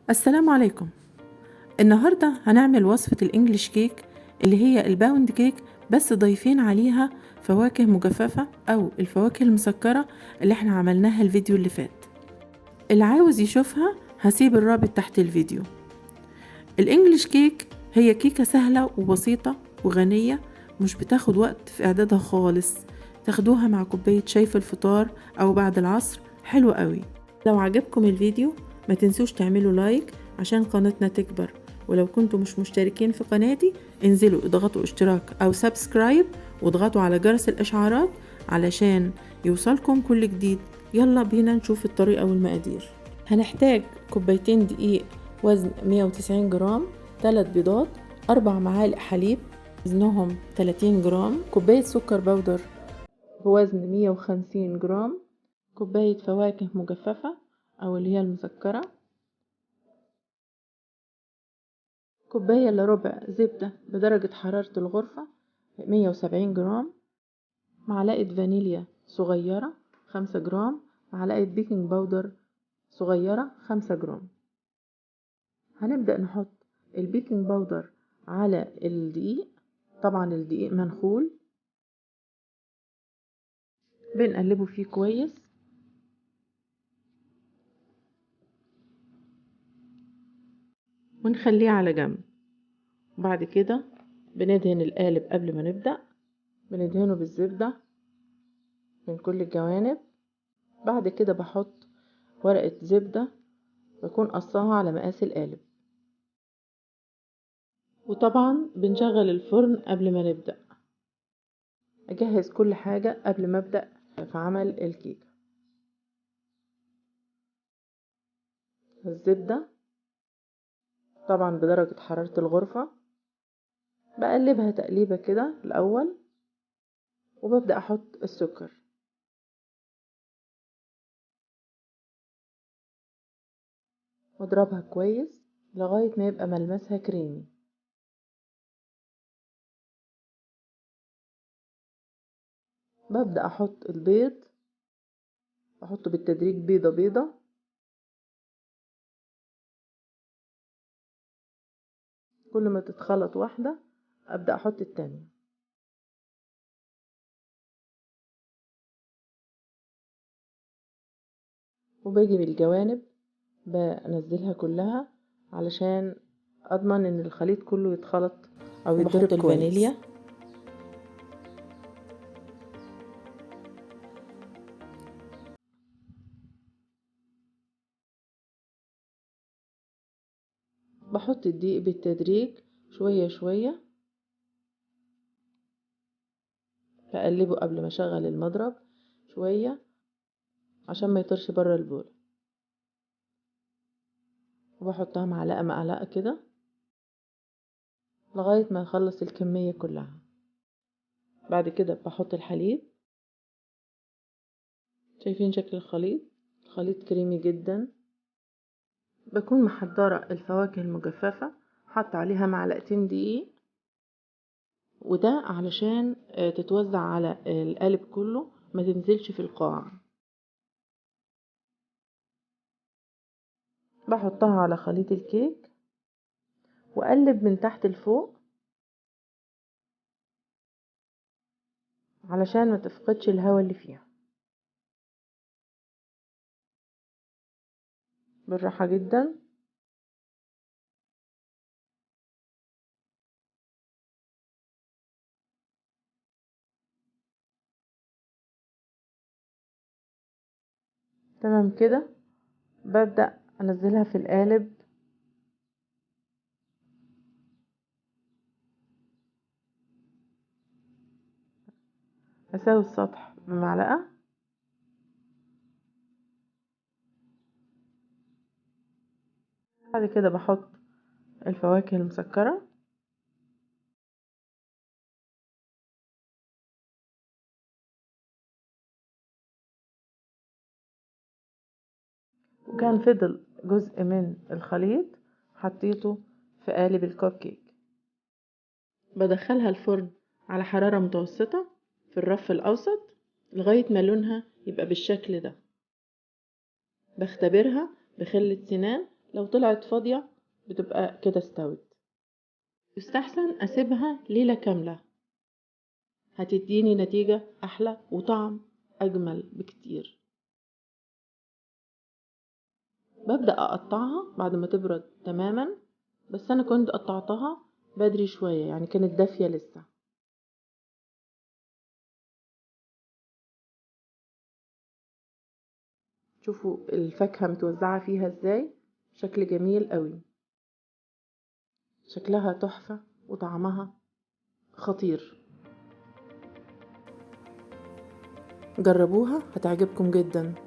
السلام عليكم. النهاردة هنعمل وصفة الإنجليش كيك اللي هي الباوند كيك، بس ضايفين عليها فواكه مجففة أو الفواكه المسكرة اللي احنا عملناها الفيديو اللي فات. اللي عاوز يشوفها هسيب الرابط تحت الفيديو. الإنجليش كيك هي كيكة سهلة وبسيطة وغنية، مش بتاخد وقت في إعدادها خالص. تاخدوها مع كوباية شاي في الفطار أو بعد العصر، حلو قوي. لو عجبكم الفيديو ما تنسوش تعملوا لايك عشان قناتنا تكبر، ولو كنتم مش مشتركين في قناتي انزلوا اضغطوا اشتراك او سبسكرايب واضغطوا على جرس الاشعارات علشان يوصلكم كل جديد. يلا بينا نشوف الطريقة والمقادير. هنحتاج كوبايتين دقيق وزن 190 جرام، 3 بيضات، 4 معالق حليب وزنهم 30 جرام، كوباية سكر بودر بوزن 150 جرام، كوباية فواكه مجففة أو اللي هي المسكرة، كوباية إلا ربع زبدة بدرجة حرارة الغرفة 170 جرام، معلقة فانيليا صغيرة 5 جرام، معلقة بيكنج باودر صغيرة 5 جرام. هنبدأ نحط البيكنج باودر على الدقيق، طبعا الدقيق منخول، بنقلبه فيه كويس ونخليه على جنب. بعد كده بندهن القالب قبل ما نبدأ، بندهنه بالزبدة من كل الجوانب. بعد كده بحط ورقة زبدة بكون قصاها على مقاس القالب، وطبعا بنشغل الفرن قبل ما نبدأ. أجهز كل حاجة قبل ما أبدأ في عمل الكيكة. الزبدة طبعا بدرجة حرارة الغرفة، بقلبها تقليبة كده الأول وببدأ أحط السكر، واضربها كويس لغاية ما يبقى ملمسها كريمي. ببدأ أحط البيض، بحطه بالتدريج بيضة بيضة، كل ما تتخلط واحدة أبدأ أحط التانية، وباجي بالجوانب بنزلها كلها علشان أضمن إن الخليط كله يتخلط أو يتضرب كويس. الفانيليا بحط الدقيق بالتدريج شوية شوية، بقلبه قبل ما أشغل المضرب شوية عشان ما يطرش بره البول، وبحطها معلقة معلقة كده لغاية ما أخلص الكمية كلها. بعد كده بحط الحليب. شايفين شكل الخليط؟ الخليط كريمي جدا. بكون محضرة الفواكه المجففة، حط عليها معلقتين دقيق، وده علشان تتوزع على القالب كله ما تنزلش في القاع. بحطها على خليط الكيك وأقلب من تحت لفوق علشان ما تفقدش الهواء اللي فيها، بالراحة جدا. تمام كده، ببدأ أنزلها في القالب أساوي السطح بمعلقة. بعد كده بحط الفواكه المسكرة، وكان فضل جزء من الخليط حطيته في قالب الكب كيك. بدخلها الفرن على حرارة متوسطة في الرف الأوسط لغاية ما لونها يبقى بالشكل ده. بختبرها بخلة سنان لو طلعت فاضية بتبقى كده استوت. يستحسن أسيبها ليلة كاملة، هتديني نتيجة أحلى وطعم أجمل بكتير. ببدأ أقطعها بعد ما تبرد تماما، بس أنا كنت قطعتها بدري شوية، يعني كانت دافية لسه. شوفوا الفاكهة متوزعة فيها ازاي، شكل جميل قوي، شكلها تحفة وطعمها خطير. جربوها هتعجبكم جدا.